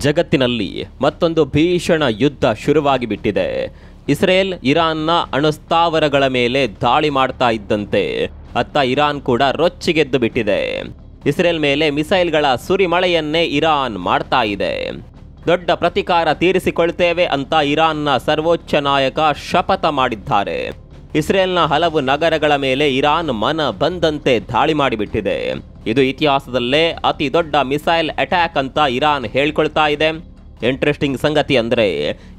ಜಗತ್ತಿನಲ್ಲಿ ಮತ್ತೊಂದು ಭೀಷಣ ಯುದ್ಧ ಶುರುವಾಗಿ ಬಿಟ್ಟಿದೆ. ಇಸ್ರೇಲ್ ಇರಾನ್ನ ಅಣುಸ್ಥಾವರಗಳ ಮೇಲೆ ದಾಳಿ ಮಾಡ್ತಾ ಇದ್ದಂತೆ ಅತ್ತ ಇರಾನ್ ಕೂಡ ರೊಚ್ಚಿಗೆದ್ದು ಬಿಟ್ಟಿದೆ. ಇಸ್ರೇಲ್ ಮೇಲೆ ಮಿಸೈಲ್ಗಳ ಸುರಿಮಳೆಯನ್ನೇ ಇರಾನ್ ಮಾಡ್ತಾ ಇದೆ. ದೊಡ್ಡ ಪ್ರತೀಕಾರ ತೀರಿಸಿಕೊಳ್ತೇವೆ ಅಂತ ಇರಾನ್ನ ಸರ್ವೋಚ್ಚ ನಾಯಕ ಶಪಥ ಮಾಡಿದ್ದಾರೆ. ಇಸ್ರೇಲ್ನ ಹಲವು ನಗರಗಳ ಮೇಲೆ ಇರಾನ್ ಮನ ಬಂದಂತೆ ದಾಳಿ ಮಾಡಿಬಿಟ್ಟಿದೆ. ಇದು ಇತಿಹಾಸದಲ್ಲೇ ಅತಿ ದೊಡ್ಡ ಮಿಸೈಲ್ ಅಟ್ಯಾಕ್ ಅಂತ ಇರಾನ್ ಹೇಳ್ಕೊಳ್ತಾ ಇದೆ. ಇಂಟ್ರೆಸ್ಟಿಂಗ್ ಸಂಗತಿ ಅಂದರೆ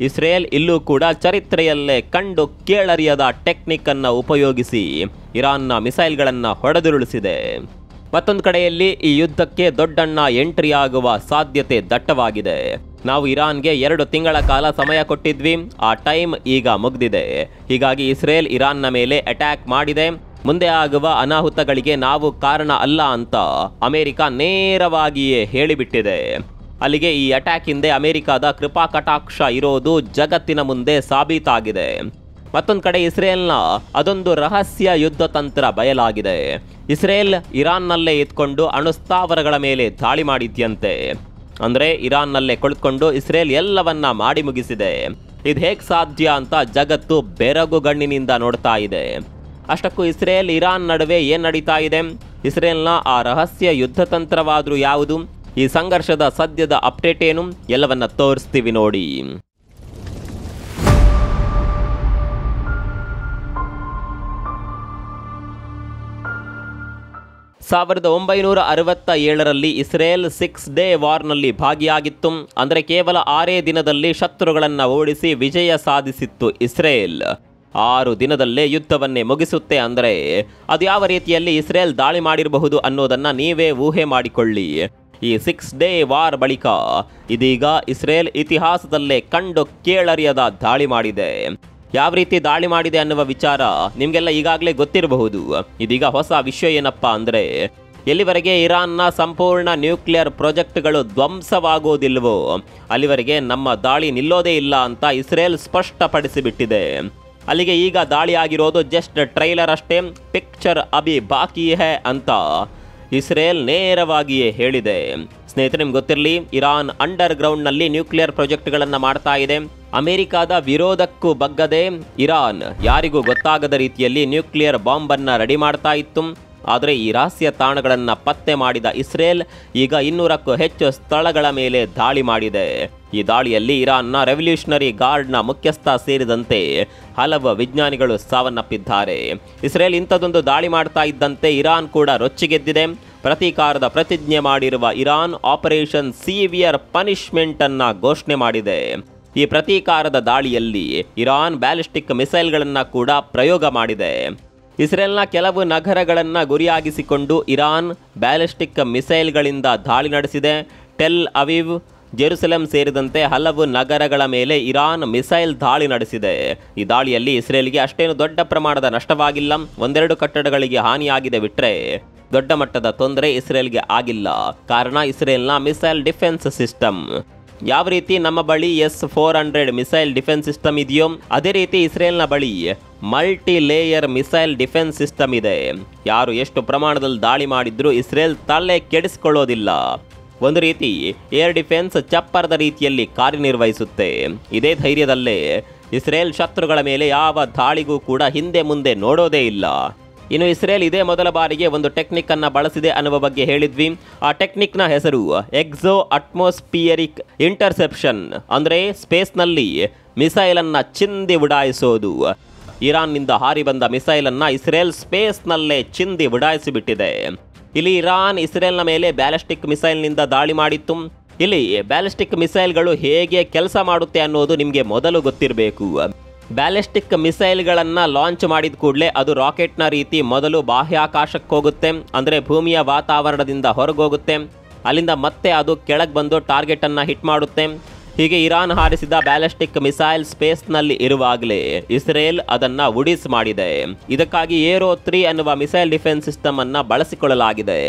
ಇಸ್ರೇಲ್ ಇಲ್ಲೂ ಕೂಡ ಚರಿತ್ರೆಯಲ್ಲೇ ಕಂಡು ಕೇಳರಿಯದ ಟೆಕ್ನಿಕ್ ಅನ್ನು ಉಪಯೋಗಿಸಿ ಇರಾನ್ನ ಮಿಸೈಲ್ಗಳನ್ನು ಹೊಡೆದುರುಳಿಸಿದೆ. ಮತ್ತೊಂದು ಕಡೆಯಲ್ಲಿ ಈ ಯುದ್ಧಕ್ಕೆ ದೊಡ್ಡಣ್ಣ ಎಂಟ್ರಿ ಆಗುವ ಸಾಧ್ಯತೆ ದಟ್ಟವಾಗಿದೆ. ನಾವು ಇರಾನ್ಗೆ 2 ತಿಂಗಳ ಕಾಲ ಸಮಯ ಕೊಟ್ಟಿದ್ವಿ. ಆ ಟೈಮ್ ಈಗ ಮುಗಿದಿದೆ. ಹೀಗಾಗಿ ಇಸ್ರೇಲ್ ಇರಾನ್ನ ಮೇಲೆ ಅಟ್ಯಾಕ್ ಮಾಡಿದೆ. ಮುಂದೆ ಆಗುವ ಅನಾಹುತಗಳಿಗೆ ನಾವು ಕಾರಣ ಅಲ್ಲ ಅಂತ ಅಮೆರಿಕ ನೇರವಾಗಿಯೇ ಹೇಳಿಬಿಟ್ಟಿದೆ. ಅಲ್ಲಿಗೆ ಈ ಅಟ್ಯಾಕ್ ಹಿಂದೆ ಅಮೆರಿಕದ ಕೃಪಾ ಕಟಾಕ್ಷ ಇರೋದು ಜಗತ್ತಿನ ಮುಂದೆ ಸಾಬೀತಾಗಿದೆ. ಮತ್ತೊಂದು ಕಡೆ ಇಸ್ರೇಲ್ನ ಅದೊಂದು ರಹಸ್ಯ ಯುದ್ಧ ತಂತ್ರ ಬಯಲಾಗಿದೆ. ಇಸ್ರೇಲ್ ಇರಾನ್ನಲ್ಲೇ ಇದ್ಕೊಂಡು ಅಣುಸ್ಥಾವರಗಳ ಮೇಲೆ ದಾಳಿ ಮಾಡಿದ್ಯಂತೆ. ಅಂದರೆ ಇರಾನ್ನಲ್ಲೇ ಕುಳಿತುಕೊಂಡು ಇಸ್ರೇಲ್ ಎಲ್ಲವನ್ನ ಮಾಡಿ ಮುಗಿಸಿದೆ. ಇದು ಹೇಗೆ ಸಾಧ್ಯ ಅಂತ ಜಗತ್ತು ಬೆರಗುಗಣ್ಣಿನಿಂದ ನೋಡ್ತಾ ಇದೆ. ಅಷ್ಟಕ್ಕೂ ಇಸ್ರೇಲ್ ಇರಾನ್ ನಡುವೆ ಏನು ನಡೀತಾ ಇದೆ, ಇಸ್ರೇಲ್ನ ಆ ರಹಸ್ಯ ಯುದ್ಧ ತಂತ್ರವಾದರೂ ಯಾವುದು, ಈ ಸಂಘರ್ಷದ ಸದ್ಯದ ಅಪ್ಡೇಟ್ ಏನು, ಎಲ್ಲವನ್ನ ತೋರಿಸ್ತೀವಿ ನೋಡಿ. 1967ರಲ್ಲಿ ಇಸ್ರೇಲ್ 6 ಡೇ ವಾರ್ನಲ್ಲಿ ಭಾಗಿಯಾಗಿತ್ತು. ಅಂದರೆ ಕೇವಲ 6 ದಿನದಲ್ಲಿ ಶತ್ರುಗಳನ್ನು ಓಡಿಸಿ ವಿಜಯ ಸಾಧಿಸಿತ್ತು ಇಸ್ರೇಲ್. 6 ದಿನದಲ್ಲೇ ಯುದ್ಧವನ್ನೇ ಮುಗಿಸುತ್ತೆ ಅಂದರೆ ಅದು ಯಾವ ರೀತಿಯಲ್ಲಿ ಇಸ್ರೇಲ್ ದಾಳಿ ಮಾಡಿರಬಹುದು ಅನ್ನೋದನ್ನು ನೀವೇ ಊಹೆ ಮಾಡಿಕೊಳ್ಳಿ. ಈ 6 ಡೇ ವಾರ್ ಬಳಿಕ ಇದೀಗ ಇಸ್ರೇಲ್ ಇತಿಹಾಸದಲ್ಲೇ ಕಂಡು ಕೇಳರಿಯದ ದಾಳಿ ಮಾಡಿದೆ. ಯಾವ ರೀತಿ ದಾಳಿ ಮಾಡಿದೆ ಅನ್ನುವ ವಿಚಾರ ನಿಮಗೆಲ್ಲ ಈಗಾಗಲೇ ಗೊತ್ತಿರಬಹುದು. ಇದೀಗ ಹೊಸ ವಿಷಯ ಏನಪ್ಪಾ ಅಂದರೆ, ಎಲ್ಲಿವರೆಗೆ ಇರಾನ್ನ ಸಂಪೂರ್ಣ ನ್ಯೂಕ್ಲಿಯರ್ ಪ್ರಾಜೆಕ್ಟ್ಗಳು ಧ್ವಂಸವಾಗೋದಿಲ್ವೋ ಅಲ್ಲಿವರೆಗೆ ನಮ್ಮ ದಾಳಿ ನಿಲ್ಲೋದೇ ಇಲ್ಲ ಅಂತ ಇಸ್ರೇಲ್ ಸ್ಪಷ್ಟಪಡಿಸಿಬಿಟ್ಟಿದೆ. ಅಲ್ಲಿಗೆ ಈಗ ದಾಳಿ ಆಗಿರೋದು ಜಸ್ಟ್ ಟ್ರೈಲರ್ ಅಷ್ಟೇ, ಪಿಕ್ಚರ್ ಅಭಿ ಬಾಕಿ ಹೈ ಅಂತ ಇಸ್ರೇಲ್ ನೇರವಾಗಿಯೇ ಹೇಳಿದೆ. ಸ್ನೇಹಿತರೆ, ನಿಮ್ಗೆ ಗೊತ್ತಿರಲಿ, ಇರಾನ್ ಅಂಡರ್ ಗ್ರೌಂಡ್ನಲ್ಲಿ ನ್ಯೂಕ್ಲಿಯರ್ ಪ್ರಾಜೆಕ್ಟ್ಗಳನ್ನು ಮಾಡ್ತಾ ಇದೆ. ಅಮೆರಿಕದ ವಿರೋಧಕ್ಕೂ ಬಗ್ಗದೆ ಇರಾನ್ ಯಾರಿಗೂ ಗೊತ್ತಾಗದ ರೀತಿಯಲ್ಲಿ ನ್ಯೂಕ್ಲಿಯರ್ ಬಾಂಬನ್ನು ರೆಡಿ ಮಾಡ್ತಾ ಇತ್ತು. ಆದರೆ ಈ ರಹಸ್ಯ ತಾಣಗಳನ್ನು ಪತ್ತೆ ಮಾಡಿದ ಇಸ್ರೇಲ್ ಈಗ 200ಕ್ಕೂ ಹೆಚ್ಚು ಸ್ಥಳಗಳ ಮೇಲೆ ದಾಳಿ ಮಾಡಿದೆ. ಈ ದಾಳಿಯಲ್ಲಿ ಇರಾನ್ನ ರೆವಲ್ಯೂಷನರಿ ಗಾರ್ಡ್ನ ಮುಖ್ಯಸ್ಥ ಸೇರಿದಂತೆ ಹಲವು ವಿಜ್ಞಾನಿಗಳು ಸಾವನ್ನಪ್ಪಿದ್ದಾರೆ. ಇಸ್ರೇಲ್ ಇಂಥದ್ದೊಂದು ದಾಳಿ ಮಾಡ್ತಾ ಇದ್ದಂತೆ ಇರಾನ್ ಕೂಡ ರೊಚ್ಚಿಗೆದ್ದಿದೆ. ಪ್ರತೀಕಾರದ ಪ್ರತಿಜ್ಞೆ ಮಾಡಿರುವ ಇರಾನ್ ಆಪರೇಷನ್ ಸಿವಿಯರ್ ಪನಿಷ್ಮೆಂಟ್ ಅನ್ನ ಘೋಷಣೆ ಮಾಡಿದೆ. ಈ ಪ್ರತೀಕಾರದ ದಾಳಿಯಲ್ಲಿ ಇರಾನ್ ಬ್ಯಾಲಿಸ್ಟಿಕ್ ಮಿಸೈಲ್ಗಳನ್ನು ಕೂಡ ಪ್ರಯೋಗ ಮಾಡಿದೆ. ಇಸ್ರೇಲ್ನ ಕೆಲವು ನಗರಗಳನ್ನು ಗುರಿಯಾಗಿಸಿಕೊಂಡು ಇರಾನ್ ಬ್ಯಾಲಿಸ್ಟಿಕ್ ಮಿಸೈಲ್ಗಳಿಂದ ದಾಳಿ ನಡೆಸಿದೆ. ಟೆಲ್ ಅವೀವ್, ಜೆರುಸಲೆಂ ಸೇರಿದಂತೆ ಹಲವು ನಗರಗಳ ಮೇಲೆ ಇರಾನ್ ಮಿಸೈಲ್ ದಾಳಿ ನಡೆಸಿದೆ. ಈ ದಾಳಿಯಲ್ಲಿ ಇಸ್ರೇಲ್ಗೆ ಅಷ್ಟೇನು ದೊಡ್ಡ ಪ್ರಮಾಣದ ನಷ್ಟವಾಗಿಲ್ಲ. 1-2 ಕಟ್ಟಡಗಳಿಗೆ ಹಾನಿಯಾಗಿದೆ ಬಿಟ್ಟರೆ ದೊಡ್ಡ ಮಟ್ಟದ ತೊಂದರೆ ಇಸ್ರೇಲ್ಗೆ ಆಗಿಲ್ಲ. ಕಾರಣ ಇಸ್ರೇಲ್ನ ಮಿಸೈಲ್ ಡಿಫೆನ್ಸ್ ಸಿಸ್ಟಮ್. ಯಾವ ರೀತಿ ನಮ್ಮ ಬಳಿ S-400 ಮಿಸೈಲ್ ಡಿಫೆನ್ಸ್ ಸಿಸ್ಟಮ್ ಇದೆಯೋ ಅದೇ ರೀತಿ ಇಸ್ರೇಲ್ನ ಬಳಿ multi layer missile defence system ಇದೆ. ಯಾರು ಎಷ್ಟು ಪ್ರಮಾಣದಲ್ಲಿ ದಾಳಿ ಮಾಡಿದ್ರೂ ಇಸ್ರೇಲ್ ತಲೆ ಕೆಡಿಸಿಕೊಳ್ಳೋದಿಲ್ಲ. ಒಂದು ರೀತಿ ಏರ್ ಡಿಫೆನ್ಸ್ ಚಪ್ಪರದ ರೀತಿಯಲ್ಲಿ ಕಾರ್ಯನಿರ್ವಹಿಸುತ್ತೆ. ಇದೇ ಧೈರ್ಯದಲ್ಲೇ ಇಸ್ರೇಲ್ ಶತ್ರುಗಳ ಮೇಲೆ ಯಾವ ದಾಳಿಗೂ ಕೂಡ ಹಿಂದೆ ಮುಂದೆ ನೋಡೋದೇ ಇಲ್ಲ. ಇನ್ನು ಇಸ್ರೇಲ್ ಇದೇ ಮೊದಲ ಬಾರಿಗೆ ಒಂದು ಟೆಕ್ನಿಕ್ ಅನ್ನು ಬಳಸಿದೆ ಅನ್ನುವ ಬಗ್ಗೆ ಹೇಳಿದ್ವಿ. ಆ ಟೆಕ್ನಿಕ್ನ ಹೆಸರು ಎಕ್ಸೋ ಅಟ್ಮಾಸ್ಫಿಯರಿಕ್ ಇಂಟರ್ಸೆಪ್ಷನ್. ಅಂದರೆ ಸ್ಪೇಸ್ನಲ್ಲಿ ಮಿಸೈಲನ್ನು ಚಿಂದಿ ಉಡಾಯಿಸೋದು. ಇರಾನ್ನಿಂದ ಹಾರಿ ಬಂದ ಮಿಸೈಲನ್ನು ಇಸ್ರೇಲ್ ಸ್ಪೇಸ್ನಲ್ಲೇ ಚಿಂದಿ ಉಡಾಯಿಸಿಬಿಟ್ಟಿದೆ. ಇಲ್ಲಿ ಇರಾನ್ ಇಸ್ರೇಲ್ನ ಮೇಲೆ ಬ್ಯಾಲಿಸ್ಟಿಕ್ ಮಿಸೈಲ್ನಿಂದ ದಾಳಿ ಮಾಡಿತ್ತು. ಇಲ್ಲಿ ಬ್ಯಾಲಿಸ್ಟಿಕ್ ಮಿಸೈಲ್ಗಳು ಹೇಗೆ ಕೆಲಸ ಮಾಡುತ್ತೆ ಅನ್ನೋದು ನಿಮಗೆ ಮೊದಲು ಗೊತ್ತಿರಬೇಕು. ಬ್ಯಾಲಿಸ್ಟಿಕ್ ಮಿಸೈಲ್ಗಳನ್ನು ಲಾಂಚ್ ಮಾಡಿದ ಕೂಡಲೇ ಅದು ರಾಕೆಟ್ನ ರೀತಿ ಮೊದಲು ಬಾಹ್ಯಾಕಾಶಕ್ಕೆ ಹೋಗುತ್ತೆ. ಅಂದರೆ ಭೂಮಿಯ ವಾತಾವರಣದಿಂದ ಹೊರಗೋಗುತ್ತೆ. ಅಲ್ಲಿಂದ ಮತ್ತೆ ಅದು ಕೆಳಗೆ ಬಂದು ಟಾರ್ಗೆಟನ್ನು ಹಿಟ್ ಮಾಡುತ್ತೆ. ಹೀಗೆ ಇರಾನ್ ಹಾರಿಸಿದ ಬ್ಯಾಲಿಸ್ಟಿಕ್ ಮಿಸೈಲ್ ಸ್ಪೇಸ್ನಲ್ಲಿ ಇರುವಾಗಲೇ ಇಸ್ರೇಲ್ ಅದನ್ನು ಉಡಿಸ್ ಮಾಡಿದೆ. ಇದಕ್ಕಾಗಿ ಏರೋ 3 ಅನ್ನುವ ಮಿಸೈಲ್ ಡಿಫೆನ್ಸ್ ಸಿಸ್ಟಮ್ ಅನ್ನು ಬಳಸಿಕೊಳ್ಳಲಾಗಿದೆ.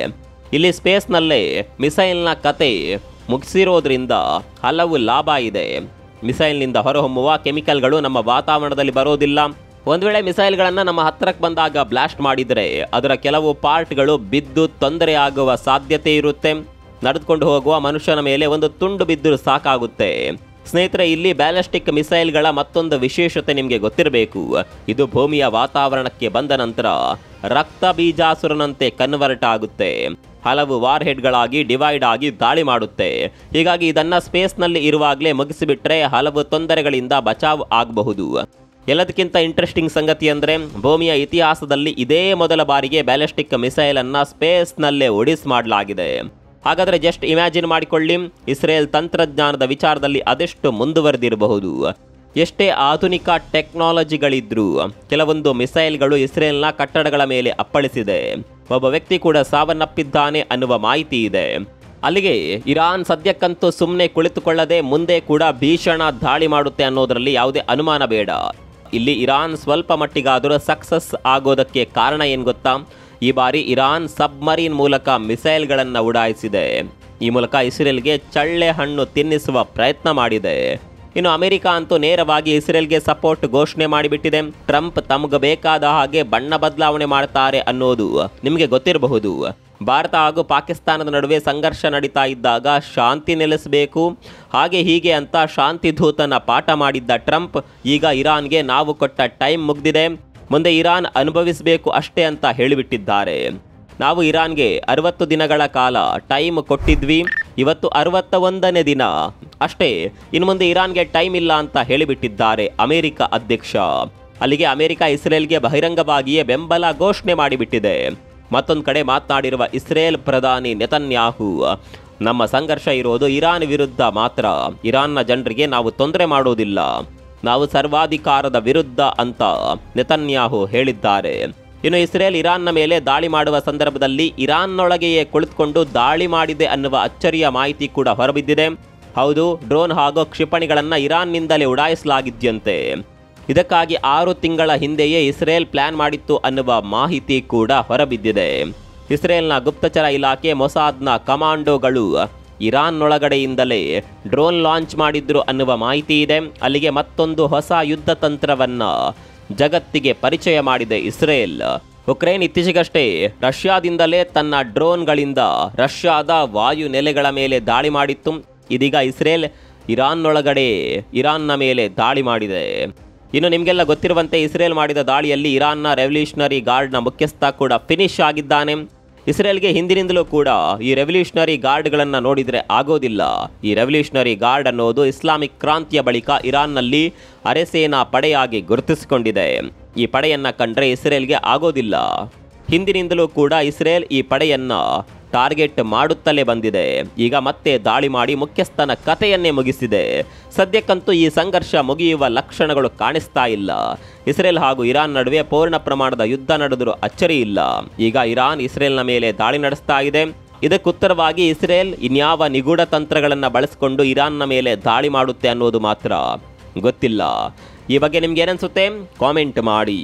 ಇಲ್ಲಿ ಸ್ಪೇಸ್ನಲ್ಲೇ ಮಿಸೈಲ್ನ ಕತೆ ಮುಗಿಸಿರೋದ್ರಿಂದ ಹಲವು ಲಾಭ ಇದೆ. ಮಿಸೈಲ್ನಿಂದ ಹೊರಹೊಮ್ಮುವ ಕೆಮಿಕಲ್ಗಳು ನಮ್ಮ ವಾತಾವರಣದಲ್ಲಿ ಬರೋದಿಲ್ಲ. ಒಂದು ವೇಳೆ ಮಿಸೈಲ್ಗಳನ್ನು ನಮ್ಮ ಹತ್ತಿರಕ್ಕೆ ಬಂದಾಗ ಬ್ಲಾಸ್ಟ್ ಮಾಡಿದರೆ ಅದರ ಕೆಲವು ಪಾರ್ಟ್ಗಳು ಬಿದ್ದು ತೊಂದರೆ ಆಗುವ ಸಾಧ್ಯತೆ ಇರುತ್ತೆ. ನಡೆದುಕೊಂಡು ಹೋಗುವ ಮನುಷ್ಯನ ಮೇಲೆ ಒಂದು ತುಂಡು ಬಿದ್ದರೂ ಸಾಕಾಗುತ್ತೆ. ಸ್ನೇಹಿತರೆ, ಇಲ್ಲಿ ಬ್ಯಾಲಿಸ್ಟಿಕ್ ಮಿಸೈಲ್ಗಳ ಮತ್ತೊಂದು ವಿಶೇಷತೆ ನಿಮಗೆ ಗೊತ್ತಿರಬೇಕು. ಇದು ಭೂಮಿಯ ವಾತಾವರಣಕ್ಕೆ ಬಂದ ನಂತರ ರಕ್ತ ಬೀಜಾಸುರನಂತೆ ಕನ್ವರ್ಟ್ ಆಗುತ್ತೆ. ಹಲವು ವಾರ್ ಹೆಡ್ಗಳಾಗಿ ಡಿವೈಡ್ ಆಗಿ ದಾಳಿ ಮಾಡುತ್ತೆ. ಹೀಗಾಗಿ ಇದನ್ನ ಸ್ಪೇಸ್ನಲ್ಲಿ ಇರುವಾಗಲೇ ಮುಗಿಸಿಬಿಟ್ರೆ ಹಲವು ತೊಂದರೆಗಳಿಂದ ಬಚಾವ್ ಆಗಬಹುದು. ಎಲ್ಲದಕ್ಕಿಂತ ಇಂಟ್ರೆಸ್ಟಿಂಗ್ ಸಂಗತಿ ಅಂದರೆ ಭೂಮಿಯ ಇತಿಹಾಸದಲ್ಲಿ ಇದೇ ಮೊದಲ ಬಾರಿಗೆ ಬ್ಯಾಲಿಸ್ಟಿಕ್ ಮಿಸೈಲ್ ಅನ್ನ ಸ್ಪೇಸ್ನಲ್ಲೇ ಒಡಿಸ್ ಮಾಡಲಾಗಿದೆ. ಹಾಗಾದರೆ ಜಸ್ಟ್ ಇಮ್ಯಾಜಿನ್ ಮಾಡಿಕೊಳ್ಳಿ, ಇಸ್ರೇಲ್ ತಂತ್ರಜ್ಞಾನದ ವಿಚಾರದಲ್ಲಿ ಅದೆಷ್ಟು ಮುಂದುವರೆದಿರಬಹುದು. ಎಷ್ಟೇ ಆಧುನಿಕ ಟೆಕ್ನಾಲಜಿಗಳಿದ್ರೂ ಕೆಲವೊಂದು ಮಿಸೈಲ್ಗಳು ಇಸ್ರೇಲ್ನ ಕಟ್ಟಡಗಳ ಮೇಲೆ ಅಪ್ಪಳಿಸಿದೆ. ಒಬ್ಬ ವ್ಯಕ್ತಿ ಕೂಡ ಸಾವನ್ನಪ್ಪಿದ್ದಾನೆ ಅನ್ನುವ ಮಾಹಿತಿ ಇದೆ. ಅಲ್ಲಿಗೆ ಇರಾನ್ ಸದ್ಯಕ್ಕಂತೂ ಸುಮ್ಮನೆ ಕುಳಿತುಕೊಳ್ಳದೆ ಮುಂದೆ ಕೂಡ ಭೀಷಣ ದಾಳಿ ಮಾಡುತ್ತೆ ಅನ್ನೋದರಲ್ಲಿ ಯಾವುದೇ ಅನುಮಾನ ಬೇಡ. ಇಲ್ಲಿ ಇರಾನ್ ಸ್ವಲ್ಪ ಮಟ್ಟಿಗಾದರೂ ಸಕ್ಸಸ್ ಆಗೋದಕ್ಕೆ ಕಾರಣ ಏನು ಗೊತ್ತಾ? ಈ ಬಾರಿ ಇರಾನ್ ಸಬ್ಮರೀನ್ ಮೂಲಕ ಮಿಸೈಲ್ಗಳನ್ನು ಉಡಾಯಿಸಿದೆ. ಈ ಮೂಲಕ ಇಸ್ರೇಲ್ಗೆ ಚಳ್ಳೆ ಹಣ್ಣು ತಿನ್ನಿಸುವ ಪ್ರಯತ್ನ ಮಾಡಿದೆ. ಇನ್ನು ಅಮೆರಿಕ ಅಂತೂ ನೇರವಾಗಿ ಇಸ್ರೇಲ್ಗೆ ಸಪೋರ್ಟ್ ಘೋಷಣೆ ಮಾಡಿಬಿಟ್ಟಿದೆ. ಟ್ರಂಪ್ ತಮಗೆ ಬೇಕಾದ ಹಾಗೆ ಬಣ್ಣ ಬದಲಾವಣೆ ಮಾಡ್ತಾರೆ ಅನ್ನೋದು ನಿಮಗೆ ಗೊತ್ತಿರಬಹುದು. ಭಾರತ ಹಾಗೂ ಪಾಕಿಸ್ತಾನದ ನಡುವೆ ಸಂಘರ್ಷ ನಡೀತಾ ಇದ್ದಾಗ ಶಾಂತಿ ನೆಲೆಸಬೇಕು, ಹಾಗೆ ಹೀಗೆ ಅಂತ ಶಾಂತಿ ದೂತನ ಪಾಠ ಮಾಡಿದ್ದ ಟ್ರಂಪ್ ಈಗ ಇರಾನ್ಗೆ ನಾವು ಕೊಟ್ಟ ಟೈಮ್ ಮುಗ್ದಿದೆ, ಮುಂದೆ ಇರಾನ್ ಅನುಭವಿಸಬೇಕು ಅಷ್ಟೇ ಅಂತ ಹೇಳಿಬಿಟ್ಟಿದ್ದಾರೆ. ನಾವು ಇರಾನ್ಗೆ 60 ದಿನಗಳ ಕಾಲ ಟೈಮ್ ಕೊಟ್ಟಿದ್ವಿ, ಇವತ್ತು 61ನೇ ದಿನ ಅಷ್ಟೇ, ಇನ್ನು ಮುಂದೆ ಇರಾನ್ಗೆ ಟೈಮ್ ಇಲ್ಲ ಅಂತ ಹೇಳಿಬಿಟ್ಟಿದ್ದಾರೆ ಅಮೆರಿಕ ಅಧ್ಯಕ್ಷ. ಅಲ್ಲಿಗೆ ಅಮೆರಿಕ ಇಸ್ರೇಲ್ಗೆ ಬಹಿರಂಗವಾಗಿಯೇ ಬೆಂಬಲ ಘೋಷಣೆ ಮಾಡಿಬಿಟ್ಟಿದೆ. ಮತ್ತೊಂದು ಕಡೆ ಮಾತನಾಡಿರುವ ಇಸ್ರೇಲ್ ಪ್ರಧಾನಿ ನೆತನ್ಯಾಹು, ನಮ್ಮ ಸಂಘರ್ಷ ಇರೋದು ಇರಾನ್ ವಿರುದ್ಧ ಮಾತ್ರ, ಇರಾನ್ನ ಜನರಿಗೆ ನಾವು ತೊಂದರೆ ಮಾಡೋದಿಲ್ಲ, ನಾವು ಸರ್ವಾಧಿಕಾರದ ವಿರುದ್ಧ ಅಂತ ನೆತನ್ಯಾಹು ಹೇಳಿದ್ದಾರೆ. ಇನ್ನು ಇಸ್ರೇಲ್ ಇರಾನ್ನ ಮೇಲೆ ದಾಳಿ ಮಾಡುವ ಸಂದರ್ಭದಲ್ಲಿ ಇರಾನ್ನೊಳಗೆಯೇ ಕುಳಿತುಕೊಂಡು ದಾಳಿ ಮಾಡಿದೆ ಅನ್ನುವ ಅಚ್ಚರಿಯ ಮಾಹಿತಿ ಕೂಡ ಹೊರಬಿದ್ದಿದೆ. ಹೌದು, ಡ್ರೋನ್ ಹಾಗೂ ಕ್ಷಿಪಣಿಗಳನ್ನು ಇರಾನ್ನಿಂದಲೇ ಉಡಾಯಿಸಲಾಗಿದ್ಯಂತೆ. ಇದಕ್ಕಾಗಿ 6 ತಿಂಗಳ ಹಿಂದೆಯೇ ಇಸ್ರೇಲ್ ಪ್ಲಾನ್ ಮಾಡಿತ್ತು ಅನ್ನುವ ಮಾಹಿತಿ ಕೂಡ ಹೊರಬಿದ್ದಿದೆ. ಇಸ್ರೇಲ್ನ ಗುಪ್ತಚರ ಇಲಾಖೆ ಮೊಸಾದ್ನ ಕಮಾಂಡೋಗಳು ಇರಾನ್ನೊಳಗಡೆಯಿಂದಲೇ ಡ್ರೋನ್ ಲಾಂಚ್ ಮಾಡಿದ್ರು ಅನ್ನುವ ಮಾಹಿತಿ ಇದೆ. ಅಲ್ಲಿಗೆ ಮತ್ತೊಂದು ಹೊಸ ಯುದ್ಧ ತಂತ್ರವನ್ನ ಜಗತ್ತಿಗೆ ಪರಿಚಯ ಮಾಡಿದೆ ಇಸ್ರೇಲ್. ಉಕ್ರೇನ್ ಇತ್ತೀಚೆಗಷ್ಟೇ ರಷ್ಯಾದಿಂದಲೇ ತನ್ನ ಡ್ರೋನ್ಗಳಿಂದ ರಷ್ಯಾದ ವಾಯು ನೆಲೆಗಳ ಮೇಲೆ ದಾಳಿ ಮಾಡಿತ್ತು. ಇದೀಗ ಇಸ್ರೇಲ್ ಇರಾನ್ನ ಮೇಲೆ ದಾಳಿ ಮಾಡಿದೆ. ಇನ್ನು ನಿಮಗೆಲ್ಲ ಗೊತ್ತಿರುವಂತೆ ಇಸ್ರೇಲ್ ಮಾಡಿದ ದಾಳಿಯಲ್ಲಿ ಇರಾನ್ನ ರೆವಲ್ಯೂಷನರಿ ಗಾರ್ಡ್ನ ಮುಖ್ಯಸ್ಥ ಕೂಡ ಫಿನಿಶ್ ಆಗಿದ್ದಾನೆ. ಇಸ್ರೇಲ್ಗೆ ಹಿಂದಿನಿಂದಲೂ ಕೂಡ ಈ ರೆವಲ್ಯೂಷನರಿ ಗಾರ್ಡ್ಗಳನ್ನು ನೋಡಿದರೆ ಆಗೋದಿಲ್ಲ. ಈ ರೆವಲ್ಯೂಷನರಿ ಗಾರ್ಡ್ ಅನ್ನೋದು ಇಸ್ಲಾಮಿಕ್ ಕ್ರಾಂತಿಯ ಬಳಿಕ ಇರಾನ್ನಲ್ಲಿ ಅರೆಸೇನಾ ಪಡೆಯಾಗಿ ಗುರುತಿಸಿಕೊಂಡಿದೆ. ಈ ಪಡೆಯನ್ನು ಕಂಡ್ರೆ ಇಸ್ರೇಲ್ಗೆ ಆಗೋದಿಲ್ಲ. ಹಿಂದಿನಿಂದಲೂ ಕೂಡ ಇಸ್ರೇಲ್ ಈ ಪಡೆಯನ್ನು ಟಾರ್ಗೆಟ್ ಮಾಡುತ್ತಲೇ ಬಂದಿದೆ. ಈಗ ಮತ್ತೆ ದಾಳಿ ಮಾಡಿ ಮುಖ್ಯಸ್ಥನ ಕಥೆಯನ್ನೇ ಮುಗಿಸಿದೆ. ಸದ್ಯಕ್ಕಂತೂ ಈ ಸಂಘರ್ಷ ಮುಗಿಯುವ ಲಕ್ಷಣಗಳು ಕಾಣಿಸ್ತಾ ಇಲ್ಲ. ಇಸ್ರೇಲ್ ಹಾಗೂ ಇರಾನ್ ನಡುವೆ ಪೂರ್ಣ ಪ್ರಮಾಣದ ಯುದ್ಧ ನಡೆದರೂ ಅಚ್ಚರಿ ಇಲ್ಲ. ಈಗ ಇರಾನ್ ಇಸ್ರೇಲ್ನ ಮೇಲೆ ದಾಳಿ ನಡೆಸ್ತಾ ಇದೆ. ಇದಕ್ಕುತ್ತರವಾಗಿ ಇಸ್ರೇಲ್ ಇನ್ಯಾವ ನಿಗೂಢ ತಂತ್ರಗಳನ್ನು ಬಳಸಿಕೊಂಡು ಇರಾನ್ನ ಮೇಲೆ ದಾಳಿ ಮಾಡುತ್ತೆ ಅನ್ನೋದು ಮಾತ್ರ ಗೊತ್ತಿಲ್ಲ. ಈ ಬಗ್ಗೆ ನಿಮ್ಗೆ ಏನನ್ಸುತ್ತೆ ಕಾಮೆಂಟ್ ಮಾಡಿ.